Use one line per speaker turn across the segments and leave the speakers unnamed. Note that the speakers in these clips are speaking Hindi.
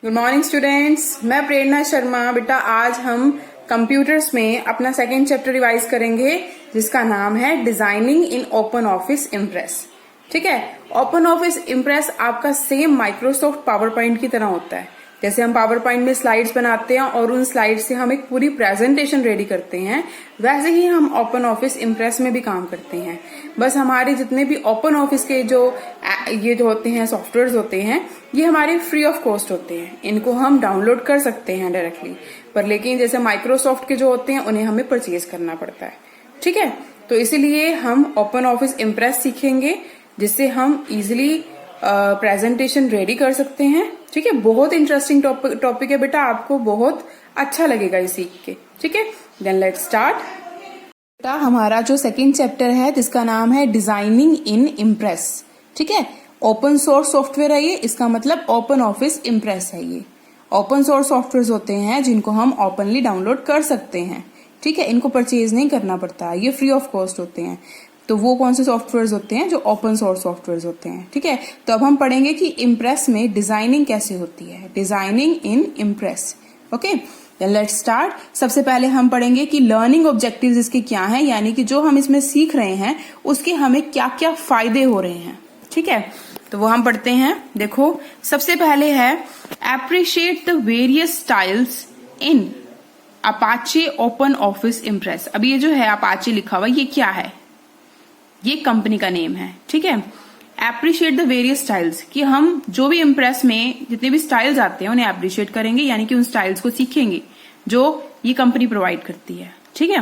गुड मॉर्निंग स्टूडेंट्स, मैं प्रेरणा शर्मा। बेटा आज हम कंप्यूटर्स में अपना सेकेंड चैप्टर रिवाइज करेंगे जिसका नाम है designing in open office impress. ठीक है, ओपन ऑफिस इम्प्रेस आपका सेम माइक्रोसॉफ्ट पावर पॉइंट की तरह होता है। जैसे हम पावर पॉइंट में स्लाइड्स बनाते हैं और उन स्लाइड्स से हम एक पूरी प्रेजेंटेशन रेडी करते हैं, वैसे ही हम ओपन ऑफिस इम्प्रेस में भी काम करते हैं। बस हमारे जितने भी ओपन ऑफिस के जो होते हैं सॉफ्टवेयर होते हैं, ये हमारे फ्री ऑफ कॉस्ट होते हैं। इनको हम डाउनलोड कर सकते हैं डायरेक्टली, पर लेकिन जैसे माइक्रोसॉफ्ट के जो होते हैं उन्हें हमें परचेज करना पड़ता है। ठीक है, तो इसीलिए हम ओपन ऑफिस इम्प्रेस सीखेंगे जिससे हम इजिली प्रेजेंटेशन रेडी कर सकते हैं। ठीक है, बहुत इंटरेस्टिंग टॉपिक है बेटा, आपको बहुत अच्छा लगेगा ये सीख के। ठीक है, देन लेट्स स्टार्ट। बेटा हमारा जो सेकंड चैप्टर है जिसका नाम है डिजाइनिंग इन इम्प्रेस। ठीक है, ओपन सोर्स सॉफ्टवेयर है ये, इसका मतलब ओपन ऑफिस इम्प्रेस है। ये ओपन सोर्स सॉफ्टवेयर होते हैं जिनको हम ओपनली डाउनलोड कर सकते हैं। ठीक है, इनको परचेज नहीं करना पड़ता, ये फ्री ऑफ कॉस्ट होते हैं। तो वो कौन से सॉफ्टवेयर होते हैं? जो ओपन सोर्स सॉफ्टवेयर होते हैं। ठीक है, तो अब हम पढ़ेंगे कि इम्प्रेस में डिजाइनिंग कैसे होती है, designing in impress. Okay, let's start. सबसे पहले हम पढ़ेंगे कि लर्निंग ऑब्जेक्टिव्स इसके क्या हैं, यानी कि जो हम इसमें सीख रहे हैं उसके हमें क्या क्या फायदे हो रहे हैं। ठीक है, तो वो हम पढ़ते हैं। देखो, सबसे पहले है appreciate the various styles in Apache Open office impress. अब ये जो है अपाचे लिखा हुआ, ये क्या है? ये कंपनी का नेम है। ठीक है, एप्रिशिएट द वेरियस स्टाइल्स, कि हम जो भी इम्प्रेस में जितने भी स्टाइल्स आते हैं उन्हें एप्रिशिएट करेंगे, यानी कि उन स्टाइल्स को सीखेंगे जो ये कंपनी प्रोवाइड करती है। ठीक है,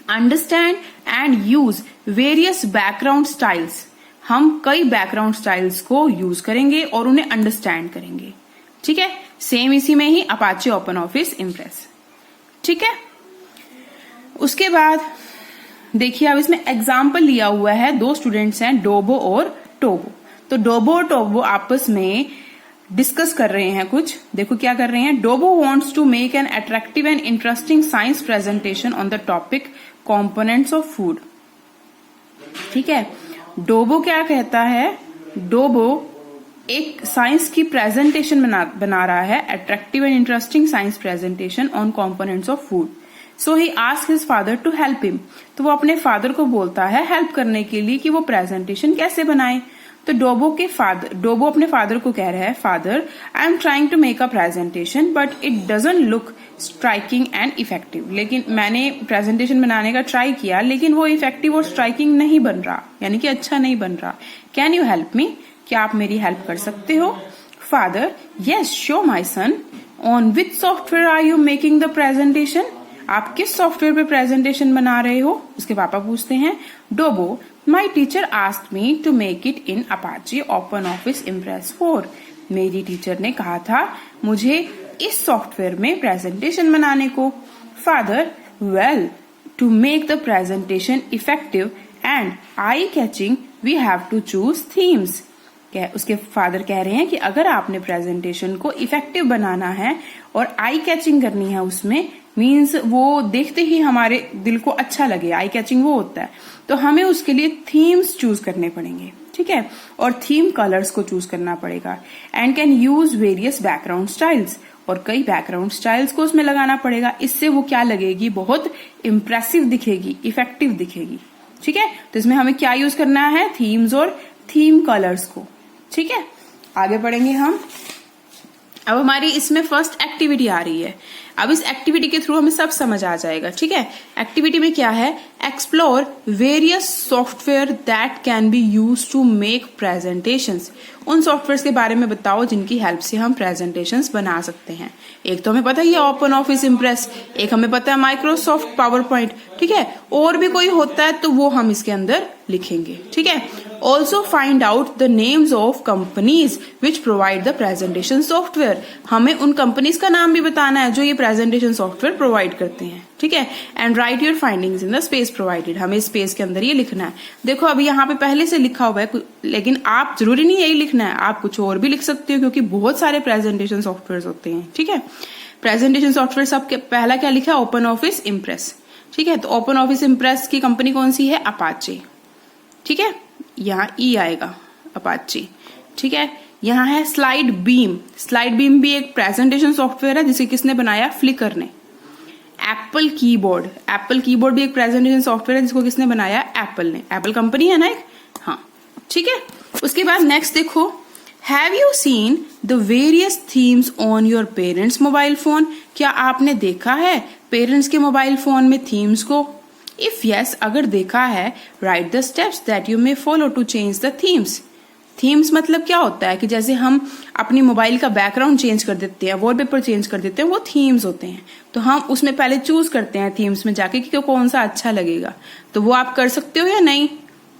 understand and use various background styles, हम कई बैकग्राउंड स्टाइल्स को यूज करेंगे और उन्हें अंडरस्टैंड करेंगे। ठीक है, सेम इसी में ही अपाचे ओपन ऑफिस इम्प्रेस। ठीक है, उसके बाद देखिए अब इसमें एग्जाम्पल लिया हुआ है, दो स्टूडेंट्स हैं डोबो और टोबो। तो डोबो और टोबो आपस में डिस्कस कर रहे हैं कुछ। देखो क्या कर रहे हैं। Dobo wants to make an attractive and interesting science presentation on the topic components of food. ठीक है, डोबो क्या कहता है? डोबो एक साइंस की प्रेजेंटेशन बना रहा है, attractive and interesting science presentation on components of food. So he ask his father to help him, तो वो अपने फादर को बोलता है हेल्प करने के लिए कि वो प्रेजेंटेशन कैसे बनाए। तो डोबो अपने फादर को कह रहा है, father I am trying to make a presentation but it doesn't look striking and effective. लेकिन मैंने प्रेजेंटेशन बनाने का ट्राई किया लेकिन वो इफेक्टिव और स्ट्राइकिंग नहीं बन रहा, यानी कि अच्छा नहीं बन रहा। कैन यू हेल्प मी, क्या आप मेरी हेल्प कर सकते हो? Father, yes sure my son, on which software are you making the presentation, आप किस सॉफ्टवेयर पे प्रेजेंटेशन बना रहे हो? उसके पापा पूछते हैं। Dobo, my teacher asked me to make it in Apache Open office Impress 4। मेरी टीचर ने कहा था मुझे इस सॉफ्टवेयर में प्रेजेंटेशन बनाने को। Father, well to make the presentation effective and eye catching we have to choose themes. उसके फादर कह रहे हैं कि अगर आपने प्रेजेंटेशन को इफेक्टिव बनाना है और आई कैचिंग करनी है, उसमें मीन्स वो देखते ही हमारे दिल को अच्छा लगे, आई कैचिंग वो होता है, तो हमें उसके लिए थीम्स चूज करने पड़ेंगे। ठीक है, और थीम कलर्स को चूज करना पड़ेगा। And can use various background styles, और कई बैकग्राउंड स्टाइल्स को उसमें लगाना पड़ेगा। इससे वो क्या लगेगी? बहुत इंप्रेसिव दिखेगी, इफेक्टिव दिखेगी। ठीक है, तो इसमें हमें क्या यूज करना है? थीम्स और थीम कलर्स को। ठीक है, आगे बढ़ेंगे हम। अब हमारी इसमें फर्स्ट एक्टिविटी आ रही है। अब इस एक्टिविटी के थ्रू हमें सब समझ आ जाएगा। ठीक है, एक्टिविटी में क्या है? Explore various software that can be use to make presentations. उन सॉफ्टवेयर के बारे में बताओ जिनकी हेल्प से हम प्रेजेंटेशंस बना सकते हैं। एक तो हमें पता ही है ओपन ऑफिस इम्प्रेस, एक हमें पता है माइक्रोसॉफ्ट पावर पॉइंट। ठीक है, और भी कोई होता है तो वो हम इसके अंदर लिखेंगे। ठीक है, also find out the names of companies which provide the presentation software. हमें उन कंपनीज का नाम भी बताना है जो ये प्रेजेंटेशन सॉफ्टवेयर प्रोवाइड करते हैं। ठीक है, and right your findings in the space provided, हमें स्पेस के अंदर ये लिखना है। देखो अभी यहाँ पे पहले से लिखा हुआ है, लेकिन आप जरूरी नहीं यही लिखना है, आप कुछ और भी लिख सकते हो क्योंकि बहुत सारे प्रेजेंटेशन सॉफ्टवेयर होते हैं। ठीक है, प्रेजेंटेशन सॉफ्टवेयर सबके पहला क्या लिखा है? Open office impress. ठीक है, तो ओपन ऑफिस इम्प्रेस की कंपनी कौन सी है? अपाचे। ठीक है, यहाँ ई आएगा, अपाचे। ठीक है, यहाँ है स्लाइड बीम। स्लाइड बीम भी एक प्रेजेंटेशन सॉफ्टवेयर है जिसे किसने बनाया, फ्लिकर ने। एप्पल कीबोर्ड, एप्पल कीबोर्ड भी एक प्रेजेंटेशन सॉफ्टवेयर है जिसको किसने बनाया, एप्पल ने। एप्पल कंपनी है ना एक, हाँ ठीक है। उसके बाद नेक्स्ट देखो, have you seen the various themes on your parents mobile phone. क्या आपने देखा है पेरेंट्स के मोबाइल फोन में थीम्स को? इफ यस, अगर देखा है, write the steps that you may follow to change the themes. Themes मतलब क्या होता है कि जैसे हम अपनी मोबाइल का बैकग्राउंड चेंज कर देते हैं, वॉलपेपर चेंज कर देते हैं, वो थीम्स होते हैं। तो हम उसमें पहले चूज करते हैं थीम्स में जाके कि कौन सा अच्छा लगेगा। तो वो आप कर सकते हो या नहीं?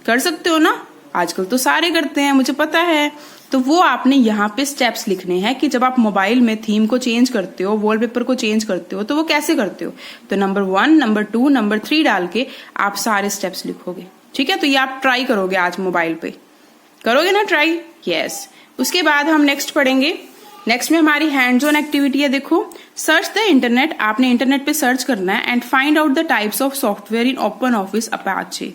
कर सकते हो ना, आजकल तो सारे करते हैं, मुझे पता है। तो वो आपने यहाँ पे स्टेप्स लिखने हैं कि जब आप मोबाइल में थीम को चेंज करते हो, वॉलपेपर को चेंज करते हो, तो वो कैसे करते हो। तो नंबर 1, नंबर 2, नंबर 3 डाल के आप सारे स्टेप्स लिखोगे, ठीक है। तो ये आप ट्राई करोगे आज मोबाइल पे, करोगे ना ट्राई, यस। उसके बाद हम नेक्स्ट पढ़ेंगे। नेक्स्ट में हमारी हैंड्स ऑन एक्टिविटी है। देखो, सर्च द इंटरनेट, आपने इंटरनेट पे सर्च करना है, and find out the types of software in open office Apache.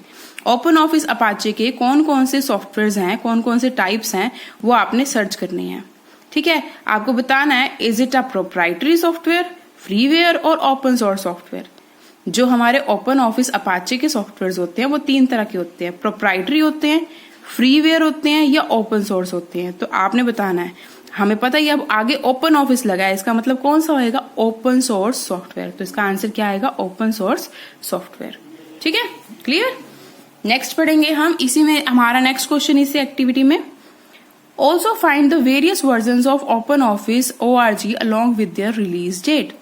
Open office Apache के कौन कौन से सॉफ्टवेयर हैं, कौन कौन से टाइप्स हैं, वो आपने सर्च करने हैं, ठीक है। आपको बताना है, is it a proprietary software, freeware और ओपन सोर्स सॉफ्टवेयर। जो हमारे ओपन ऑफिस अपाचे के सॉफ्टवेयर होते हैं वो 3 तरह के होते हैं, प्रोप्राइटरी होते हैं, फ्रीवेयर होते हैं या ओपन सोर्स होते हैं। तो आपने बताना है, हमें पता ही अब आगे ओपन ऑफिस लगा है, इसका मतलब कौन सा होएगा, ओपन सोर्स सॉफ्टवेयर। तो इसका आंसर क्या आएगा, ओपन सोर्स सॉफ्टवेयर, ठीक है, क्लियर। नेक्स्ट पढ़ेंगे हम, इसी में हमारा नेक्स्ट क्वेश्चन इसी एक्टिविटी में, also find the various version of open office ORG along with their release date.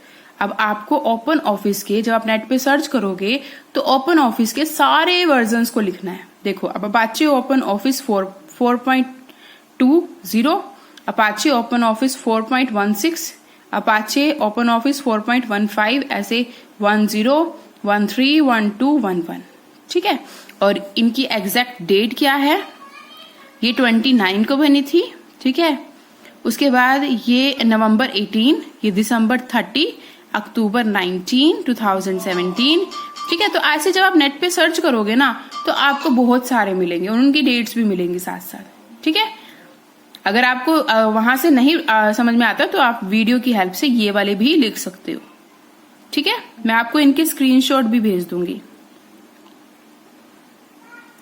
अब आपको ओपन ऑफिस के, जब आप नेट पे सर्च करोगे तो ओपन ऑफिस के सारे वर्जन्स को लिखना है। देखो, अब Apache Open office 4.20, Apache Open office 4.16, Apache Open office 4.15, ऐसे 10, 13, 12, 11, ठीक है। और इनकी एग्जैक्ट डेट क्या है, ये 29 को बनी थी, ठीक है। उसके बाद ये नवंबर 18, ये दिसंबर 30, अक्टूबर 19, 2017, ठीक है। तो ऐसे जब आप नेट पे सर्च करोगे ना तो आपको बहुत सारे मिलेंगे और उनकी डेट्स भी मिलेंगी साथ साथ, ठीक है। अगर आपको वहां से नहीं समझ में आता तो आप वीडियो की हेल्प से ये वाले भी लिख सकते हो, ठीक है। मैं आपको इनके स्क्रीनशॉट भी भेज दूंगी,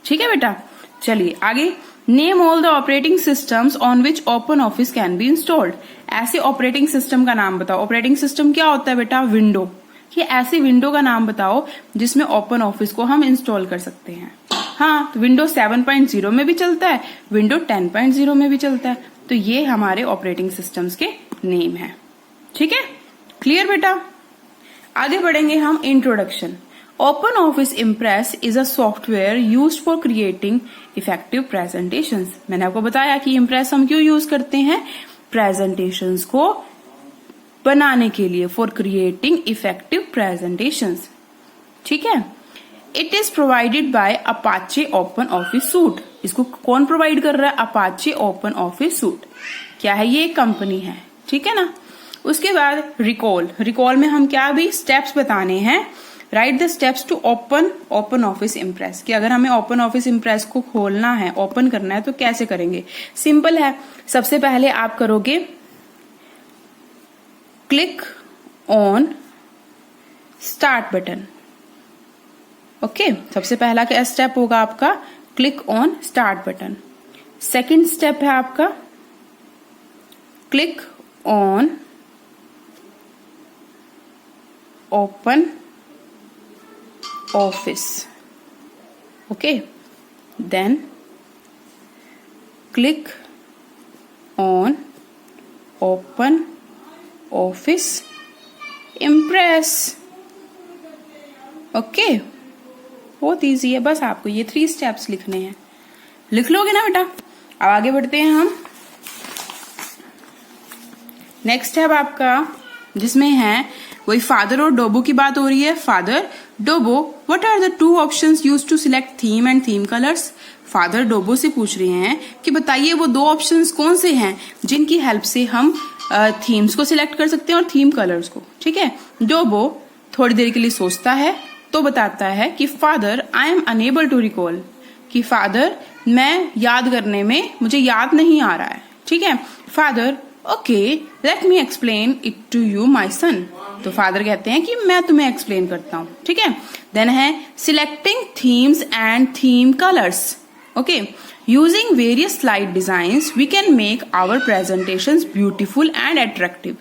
ठीक है बेटा। चलिए आगे, name all the operating systems on which open office can be installed. ऐसे ऑपरेटिंग सिस्टम का नाम बताओ। ऑपरेटिंग सिस्टम क्या होता है बेटा, विंडो। ये ऐसी विंडो का नाम बताओ जिसमें ओपन ऑफिस को हम इंस्टॉल कर सकते हैं। हाँ, तो विंडो 7.0 में भी चलता है, विंडो 10.0 में भी चलता है। तो ये हमारे ऑपरेटिंग सिस्टम्स के नेम है, ठीक है, क्लियर बेटा। आगे बढ़ेंगे हम, introduction. Open office impress is a software used for creating effective presentations. मैंने आपको बताया कि इम्प्रेस हम क्यों यूज करते हैं, प्रेजेंटेशंस को बनाने के लिए, फॉर क्रिएटिंग इफेक्टिव प्रेजेंटेशंस, ठीक है। It is provided by Apache Open office suit. इसको कौन प्रोवाइड कर रहा है, अपाचे ओपन ऑफिस सूट। क्या है, ये एक कंपनी है, ठीक है ना। उसके बाद रिकॉल। रिकॉल में हम क्या भी स्टेप्स बताने हैं, write the steps to open office impress. कि अगर हमें ओपन ऑफिस इम्प्रेस को खोलना है, ओपन करना है, तो कैसे करेंगे। सिंपल है, सबसे पहले आप करोगे click on start button, okay. सबसे पहला क्या स्टेप होगा आपका, click on start button. Second step है आपका click on open office, okay. Then click on open office impress, okay. बहुत इजी है, बस आपको ये 3 स्टेप्स लिखने हैं, लिख लोगे ना बेटा। अब आगे बढ़ते हैं हम, नेक्स्ट स्टेप आपका जिसमें है वही फादर और डोबो की बात हो रही है। Father, Dobo, what are the 2 options used to select theme and theme colours. Father Dobo से पूछ रहे हैं कि बताइए वो 2 ऑप्शंस कौन से हैं जिनकी हेल्प से हम थीम्स को सिलेक्ट कर सकते हैं और थीम कलर्स को, ठीक है। डोबो थोड़ी देर के लिए सोचता है तो बताता है कि father, I am unable to recall. कि फादर, मैं याद करने में, मुझे याद नहीं आ रहा है, ठीक है। Father, okay let me explain it to you my son. तो फादर कहते हैं कि मैं तुम्हें एक्सप्लेन करता हूं, ठीक है। देन है selecting themes and theme colours. Okay, using various slide designs we can make our presentations beautiful and attractive.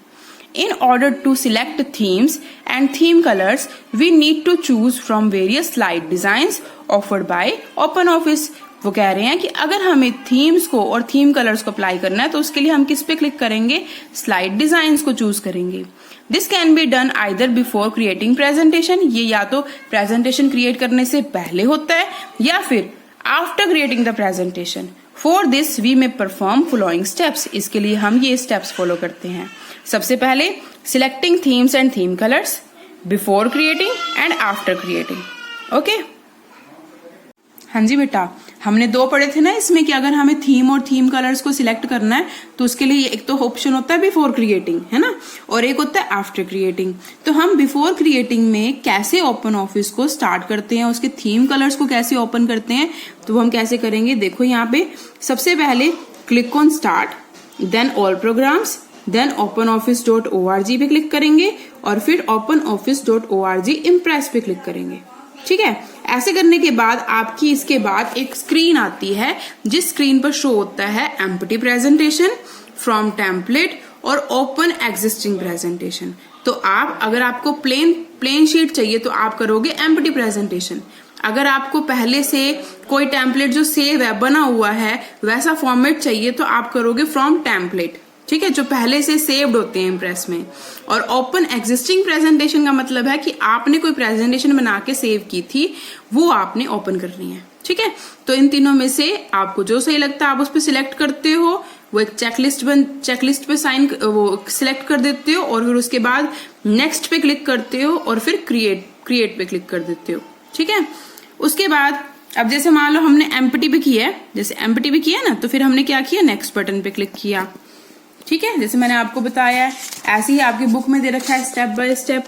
In order to select themes and theme colors, we need to choose from various slide designs offered by OpenOffice। वो कह रहे हैं कि अगर हमें थीम्स को और थीम कलर्स को अप्लाई करना है तो उसके लिए हम किस पे क्लिक करेंगे, स्लाइड डिजाइन्स को चूज करेंगे। This can be done either before creating presentation, ये या तो प्रेजेंटेशन क्रिएट करने से पहले होता है या फिर after creating the presentation. For this we may perform following steps. इसके लिए हम ये स्टेप्स फॉलो करते हैं। सबसे पहले selecting themes and theme colours before creating and after creating. Okay, हाँ जी बेटा, हमने दो पढ़े थे ना इसमें कि अगर हमें थीम और थीम कलर्स को सिलेक्ट करना है तो उसके लिए एक तो ऑप्शन होता है बिफोर क्रिएटिंग, है ना, और एक होता है आफ्टर क्रिएटिंग। तो हम बिफोर क्रिएटिंग में कैसे ओपन ऑफिस को स्टार्ट करते हैं, उसके थीम कलर्स को कैसे ओपन करते हैं, तो वो हम कैसे करेंगे। देखो यहाँ पे सबसे पहले click on start, then all programs, then openoffice.org पे क्लिक करेंगे और फिर openoffice.org इम्प्रेस पे क्लिक करेंगे, ठीक है। ऐसे करने के बाद आपकी इसके बाद एक स्क्रीन आती है जिस स्क्रीन पर शो होता है एम्प्टी प्रेजेंटेशन, फ्रॉम टेम्पलेट और ओपन एग्जिस्टिंग प्रेजेंटेशन। तो आप अगर आपको प्लेन शीट चाहिए तो आप करोगे एम्प्टी प्रेजेंटेशन। अगर आपको पहले से कोई टेम्पलेट जो सेव है बना हुआ है वैसा फॉर्मेट चाहिए तो आप करोगे फ्रॉम टेम्पलेट, ठीक है, जो पहले से सेव्ड होते हैं इम्प्रेस में। और ओपन एग्जिस्टिंग प्रेजेंटेशन का मतलब है कि आपने कोई प्रेजेंटेशन बना के सेव की थी वो आपने ओपन करनी है, ठीक है। तो इन तीनों में से आपको जो सही लगता है आप उस पर सिलेक्ट करते हो, वो एक चेकलिस्ट पे वो सिलेक्ट कर देते हो और फिर उसके बाद नेक्स्ट पे क्लिक करते हो और फिर क्रिएट पे क्लिक कर देते हो, ठीक है। उसके बाद अब जैसे मान लो हमने एम्प्टी पे किया है, जैसे एम्प्टी पे किया ना, तो फिर हमने क्या किया, नेक्स्ट बटन पे क्लिक किया, ठीक है, जैसे मैंने आपको बताया है। ऐसे ही आपकी बुक में दे रखा है स्टेप बाय स्टेप।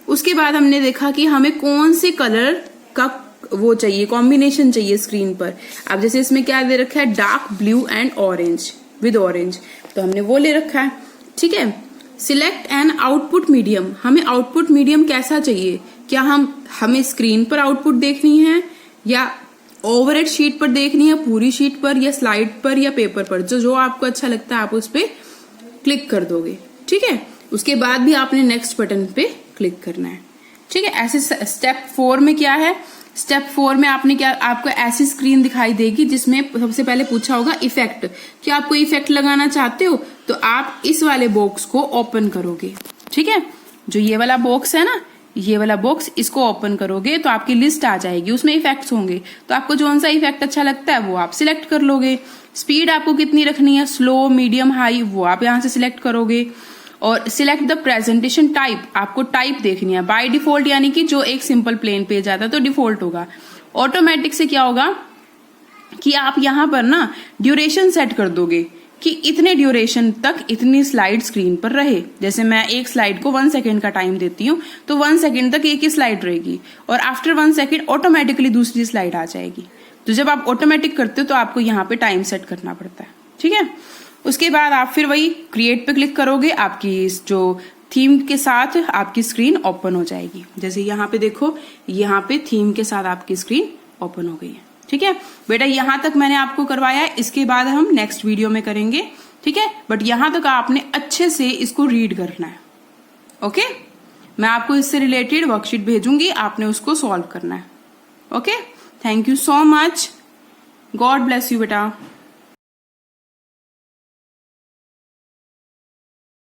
उसके बाद हमने देखा कि हमें कौन से कलर का वो चाहिए, कॉम्बिनेशन चाहिए स्क्रीन पर। अब जैसे इसमें क्या दे रखा है, dark blue and orange with orange, तो हमने वो ले रखा है, ठीक है। सिलेक्ट एन आउटपुट मीडियम, हमें आउटपुट मीडियम कैसा चाहिए, क्या हमें स्क्रीन पर आउटपुट देखनी है या ओवरहेड शीट पर देखनी है, पूरी शीट पर या स्लाइड पर या पेपर पर, जो आपको अच्छा लगता है आप उस पर क्लिक कर दोगे, ठीक है। उसके बाद भी आपने नेक्स्ट बटन पे क्लिक करना है, ठीक है। ऐसे स्टेप 4 में क्या है, स्टेप 4 में आपको ऐसी स्क्रीन दिखाई देगी जिसमें सबसे पहले पूछा होगा इफेक्ट, कि आप कोई इफेक्ट लगाना चाहते हो तो आप इस वाले बॉक्स को ओपन करोगे, ठीक है। जो ये वाला बॉक्स है ना, ये वाला बॉक्स, इसको ओपन करोगे तो आपकी लिस्ट आ जाएगी, उसमें इफेक्ट्स होंगे, तो आपको जो सा इफेक्ट अच्छा लगता है वो आप सिलेक्ट कर लोगे। स्पीड आपको कितनी रखनी है, स्लो, मीडियम, हाई, वो आप यहाँ से सिलेक्ट करोगे। और सिलेक्ट द प्रेजेंटेशन टाइप, आपको टाइप देखनी है बाय डिफॉल्ट, यानी कि जो एक सिंपल प्लेन पेज आता है तो डिफॉल्ट होगा। ऑटोमेटिक से क्या होगा कि आप यहाँ पर ना ड्यूरेशन सेट कर दोगे कि इतने ड्यूरेशन तक इतनी स्लाइड स्क्रीन पर रहे। जैसे मैं एक स्लाइड को 1 सेकेंड का टाइम देती हूँ तो 1 सेकेंड तक एक ही स्लाइड रहेगी और आफ्टर 1 सेकेंड ऑटोमेटिकली दूसरी स्लाइड आ जाएगी। तो जब आप ऑटोमेटिक करते हो तो आपको यहाँ पे टाइम सेट करना पड़ता है, ठीक है। उसके बाद आप फिर वही क्रिएट पे क्लिक करोगे, आपकी जो थीम के साथ आपकी स्क्रीन ओपन हो जाएगी। जैसे यहाँ पे देखो, यहाँ पे थीम के साथ आपकी स्क्रीन ओपन हो गई है, ठीक है बेटा। यहां तक मैंने आपको करवाया है, इसके बाद हम नेक्स्ट वीडियो में करेंगे, ठीक है। बट यहां तक आपने अच्छे से इसको रीड करना है, ओके। मैं आपको इससे रिलेटेड वर्कशीट भेजूंगी, आपने उसको सॉल्व करना है, okay. Thank you so much, God bless you बेटा।